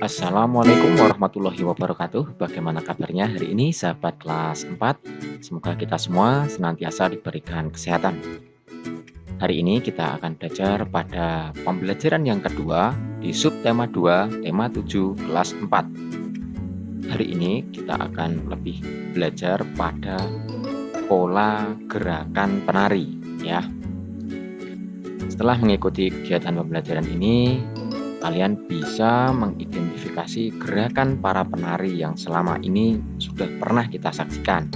Assalamualaikum warahmatullahi wabarakatuh. Bagaimana kabarnya hari ini sahabat kelas 4? Semoga kita semua senantiasa diberikan kesehatan. Hari ini kita akan belajar pada pembelajaran yang kedua di subtema 2, tema 7, kelas 4. Hari ini kita akan lebih belajar pada pola gerakan penari ya. Setelah mengikuti kegiatan pembelajaran ini, kalian bisa mengidentifikasi gerakan para penari yang selama ini sudah pernah kita saksikan.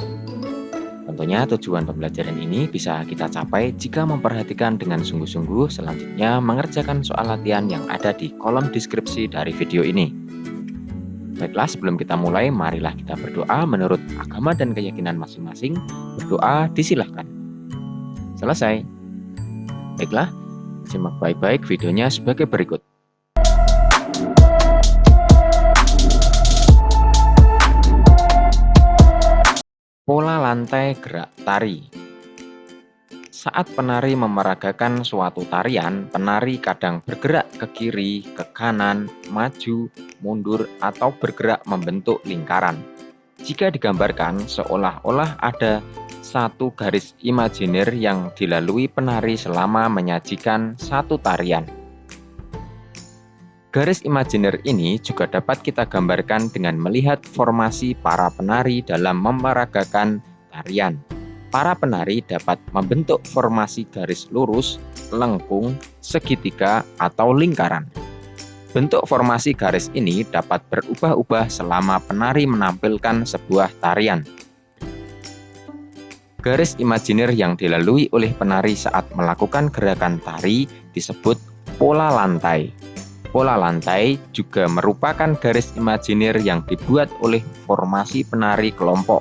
Tentunya tujuan pembelajaran ini bisa kita capai jika memperhatikan dengan sungguh-sungguh, selanjutnya mengerjakan soal latihan yang ada di kolom deskripsi dari video ini. Baiklah, sebelum kita mulai, marilah kita berdoa menurut agama dan keyakinan masing-masing. Berdoa disilahkan. Selesai. Baiklah, simak baik-baik videonya sebagai berikut. Pola lantai gerak tari. Saat penari memeragakan suatu tarian, penari kadang bergerak ke kiri, ke kanan, maju, mundur, atau bergerak membentuk lingkaran. Jika digambarkan, seolah-olah ada satu garis imajiner yang dilalui penari selama menyajikan satu tarian. Garis imajiner ini juga dapat kita gambarkan dengan melihat formasi para penari dalam memeragakan tarian. Para penari dapat membentuk formasi garis lurus, lengkung, segitiga, atau lingkaran. Bentuk formasi garis ini dapat berubah-ubah selama penari menampilkan sebuah tarian. Garis imajiner yang dilalui oleh penari saat melakukan gerakan tari disebut pola lantai. Pola lantai juga merupakan garis imajiner yang dibuat oleh formasi penari kelompok.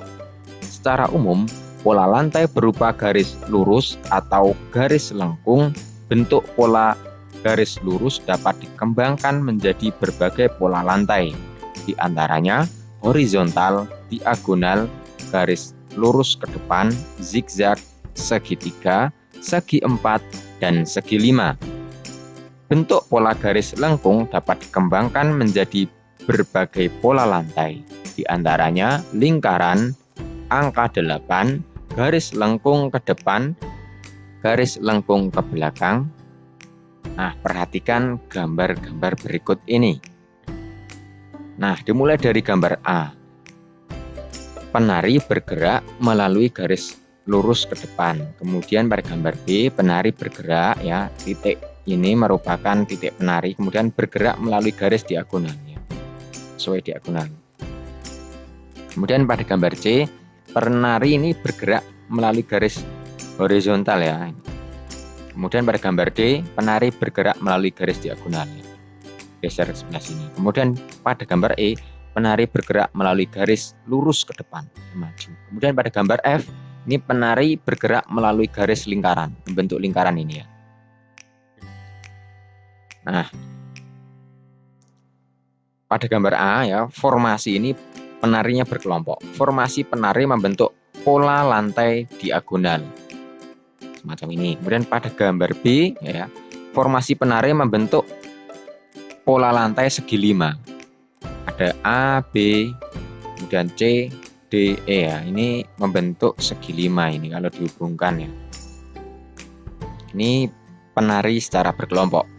Secara umum, pola lantai berupa garis lurus atau garis lengkung. Bentuk pola garis lurus dapat dikembangkan menjadi berbagai pola lantai, di antaranya horizontal, diagonal, garis lurus ke depan, zigzag, segitiga, segi empat, dan segi lima. Bentuk pola garis lengkung dapat dikembangkan menjadi berbagai pola lantai, di antaranya lingkaran, angka 8, garis lengkung ke depan, garis lengkung ke belakang. Nah, perhatikan gambar-gambar berikut ini. Nah, dimulai dari gambar A. Penari bergerak melalui garis lurus ke depan. Kemudian pada gambar B, penari bergerak ya, titik ini merupakan titik penari, kemudian bergerak melalui garis diagonal ya, sesuai diagonal. Kemudian pada gambar C, penari ini bergerak melalui garis horizontal ya. Kemudian pada gambar D, penari bergerak melalui garis diagonal ya. Geser ke sebelah sini. Kemudian pada gambar E, penari bergerak melalui garis lurus ke depan, maju. Kemudian pada gambar F, ini penari bergerak melalui garis lingkaran, membentuk lingkaran ini ya. Nah, pada gambar A ya, formasi ini penarinya berkelompok. Formasi penari membentuk pola lantai diagonal. Semacam ini. Kemudian pada gambar B ya, formasi penari membentuk pola lantai segi 5. Ada A, B, kemudian C, D, E ya. Ini membentuk segi 5 ini kalau dihubungkan ya. Ini penari secara berkelompok.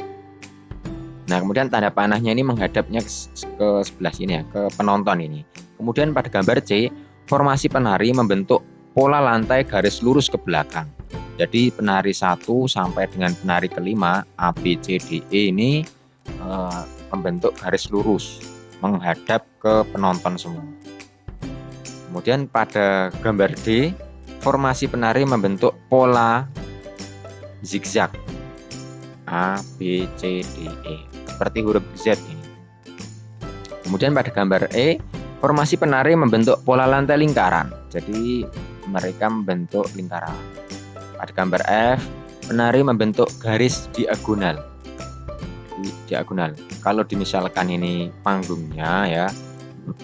Nah, kemudian tanda panahnya ini menghadapnya ke sebelah sini ya, ke penonton ini. Kemudian pada gambar C, formasi penari membentuk pola lantai garis lurus ke belakang. Jadi penari 1 sampai dengan penari kelima, A, B, C, D, E ini membentuk garis lurus menghadap ke penonton semua. Kemudian pada gambar D, formasi penari membentuk pola zigzag. A, B, C, D, E. Seperti huruf Z ini. Kemudian pada gambar E, formasi penari membentuk pola lantai lingkaran. Jadi mereka membentuk lingkaran. Pada gambar F, penari membentuk garis diagonal. Diagonal. Kalau dimisalkan ini panggungnya ya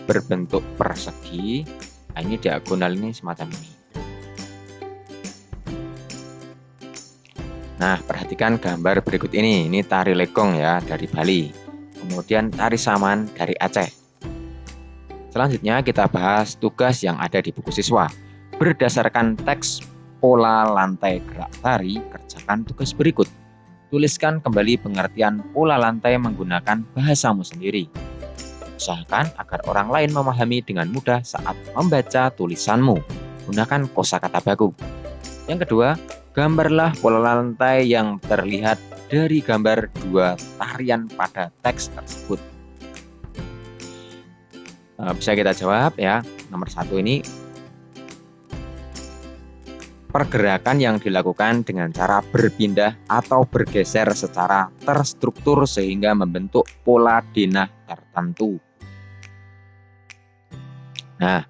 berbentuk persegi, nah ini diagonal ini semacam ini. Nah, perhatikan gambar berikut ini. Ini tari legong ya dari Bali. kemudian tari saman dari Aceh. Selanjutnya kita bahas tugas yang ada di buku siswa. Berdasarkan teks pola lantai gerak tari, kerjakan tugas berikut. Tuliskan kembali pengertian pola lantai menggunakan bahasamu sendiri. Usahakan agar orang lain memahami dengan mudah saat membaca tulisanmu. Gunakan kosakata baku. Yang kedua, gambarlah pola lantai yang terlihat dari gambar dua tarian pada teks tersebut. Bisa kita jawab ya. Nomor 1 ini pergerakan yang dilakukan dengan cara berpindah atau bergeser secara terstruktur sehingga membentuk pola denah tertentu. Nah,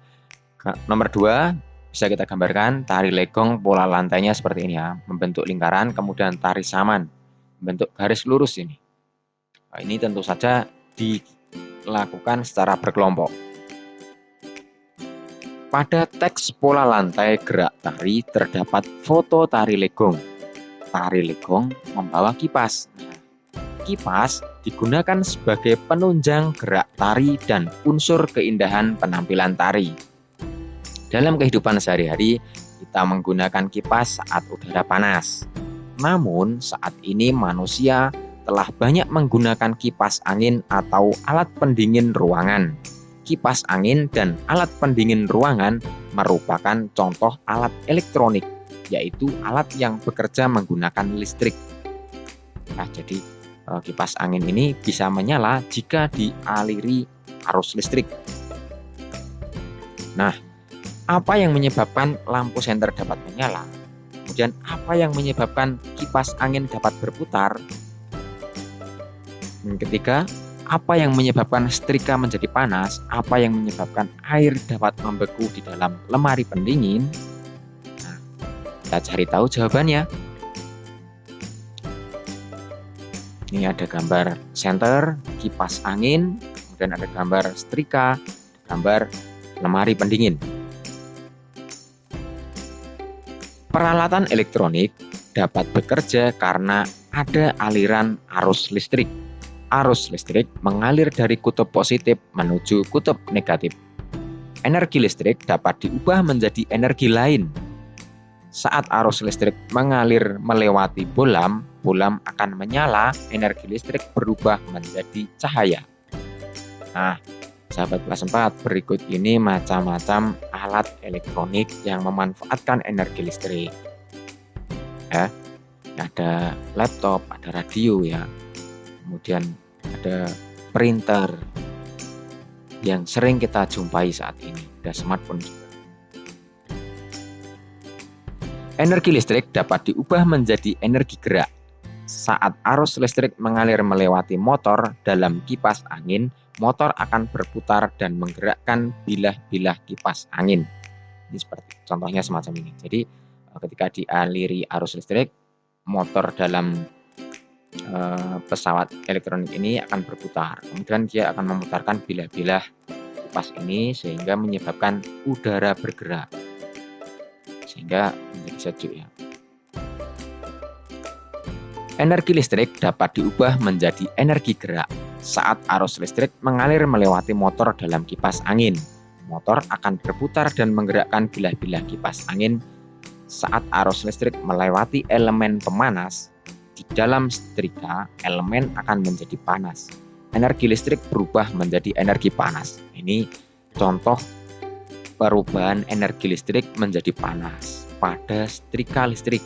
nomor 2 bisa kita gambarkan tari legong pola lantainya seperti ini ya, membentuk lingkaran, kemudian tari saman membentuk garis lurus ini. Nah, ini tentu saja dilakukan secara berkelompok. Pada teks pola lantai gerak tari terdapat foto tari legong. Tari legong membawa kipas. Kipas digunakan sebagai penunjang gerak tari dan unsur keindahan penampilan tari. Dalam kehidupan sehari-hari, kita menggunakan kipas saat udara panas. Namun, saat ini manusia telah banyak menggunakan kipas angin atau alat pendingin ruangan. Kipas angin dan alat pendingin ruangan merupakan contoh alat elektronik, yaitu alat yang bekerja menggunakan listrik. Nah, jadi kipas angin ini bisa menyala jika dialiri arus listrik. Nah, apa yang menyebabkan lampu senter dapat menyala? Kemudian apa yang menyebabkan kipas angin dapat berputar? Yang ketiga, apa yang menyebabkan setrika menjadi panas? Apa yang menyebabkan air dapat membeku di dalam lemari pendingin? Nah, kita cari tahu jawabannya. Ini ada gambar senter, kipas angin, kemudian ada gambar setrika, gambar lemari pendingin. Peralatan elektronik dapat bekerja karena ada aliran arus listrik. Arus listrik mengalir dari kutub positif menuju kutub negatif. Energi listrik dapat diubah menjadi energi lain. Saat arus listrik mengalir melewati bohlam, bohlam akan menyala, energi listrik berubah menjadi cahaya. Nah, sahabat kelas 4, berikut ini macam-macam alat elektronik yang memanfaatkan energi listrik. Ya, ada laptop, ada radio ya. Kemudian ada printer yang sering kita jumpai saat ini, ada smartphone juga. Energi listrik dapat diubah menjadi energi gerak. Saat arus listrik mengalir melewati motor dalam kipas angin, motor akan berputar dan menggerakkan bilah-bilah kipas angin. Ini seperti contohnya semacam ini. Jadi ketika dialiri arus listrik, motor dalam pesawat elektronik ini akan berputar. Kemudian dia akan memutarkan bilah-bilah kipas ini sehingga menyebabkan udara bergerak, sehingga menjadi sejuk ya. Energi listrik dapat diubah menjadi energi gerak. Saat arus listrik mengalir melewati motor dalam kipas angin, motor akan berputar dan menggerakkan bilah-bilah kipas angin. Saat arus listrik melewati elemen pemanas, di dalam setrika, elemen akan menjadi panas. Energi listrik berubah menjadi energi panas. Ini contoh perubahan energi listrik menjadi panas pada setrika listrik.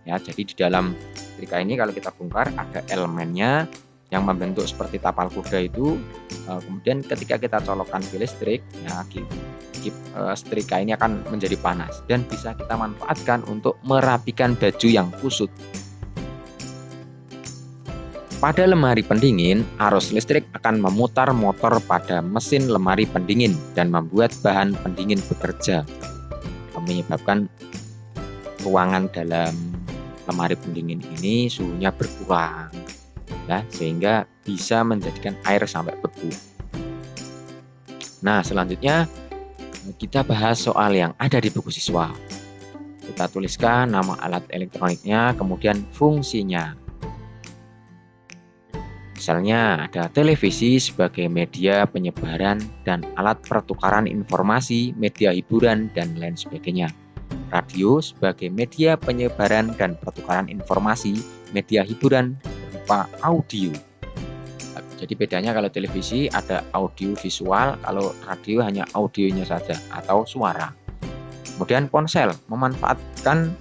Ya, jadi di dalam setrika ini kalau kita bongkar ada elemennya yang membentuk seperti tapal kuda itu. Kemudian ketika kita colokkan ke listrik, ya, setrika ini akan menjadi panas dan bisa kita manfaatkan untuk merapikan baju yang kusut. Pada lemari pendingin, arus listrik akan memutar motor pada mesin lemari pendingin dan membuat bahan pendingin bekerja, menyebabkan ruangan dalam lemari pendingin ini suhunya berkurang, ya, sehingga bisa menjadikan air sampai beku. Nah, selanjutnya kita bahas soal yang ada di buku siswa. Kita tuliskan nama alat elektroniknya, kemudian fungsinya. Misalnya ada televisi sebagai media penyebaran dan alat pertukaran informasi, media hiburan, dan lain sebagainya. Radio sebagai media penyebaran dan pertukaran informasi, media hiburan berupa audio. Jadi bedanya kalau televisi ada audio visual, kalau radio hanya audionya saja atau suara. Kemudian ponsel memanfaatkan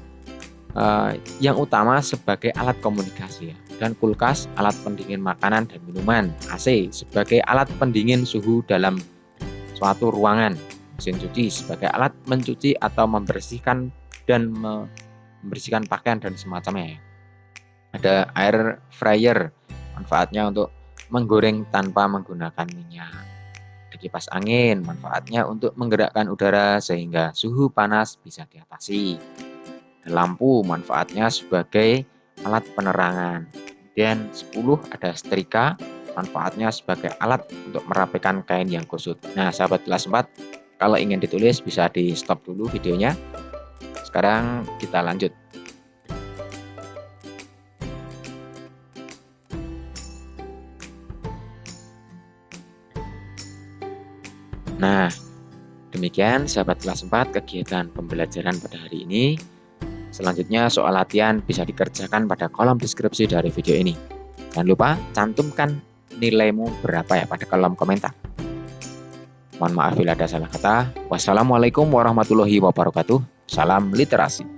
yang utama sebagai alat komunikasi ya. Dan kulkas alat pendingin makanan dan minuman, AC sebagai alat pendingin suhu dalam suatu ruangan, mesin cuci sebagai alat mencuci atau membersihkan dan membersihkan pakaian dan semacamnya ya. Ada air fryer, manfaatnya untuk menggoreng tanpa menggunakan minyak. Ada kipas angin, manfaatnya untuk menggerakkan udara sehingga suhu panas bisa diatasi. Lampu manfaatnya sebagai alat penerangan. Kemudian 10 ada setrika, manfaatnya sebagai alat untuk merapikan kain yang kusut. Nah, sahabat kelas 4, kalau ingin ditulis bisa di stop dulu videonya. Sekarang kita lanjut. Nah, demikian sahabat kelas 4 kegiatan pembelajaran pada hari ini. Selanjutnya soal latihan bisa dikerjakan pada kolom deskripsi dari video ini. Jangan lupa cantumkan nilaimu berapa ya pada kolom komentar. Mohon maaf bila ada salah kata. Wassalamualaikum warahmatullahi wabarakatuh. Salam literasi.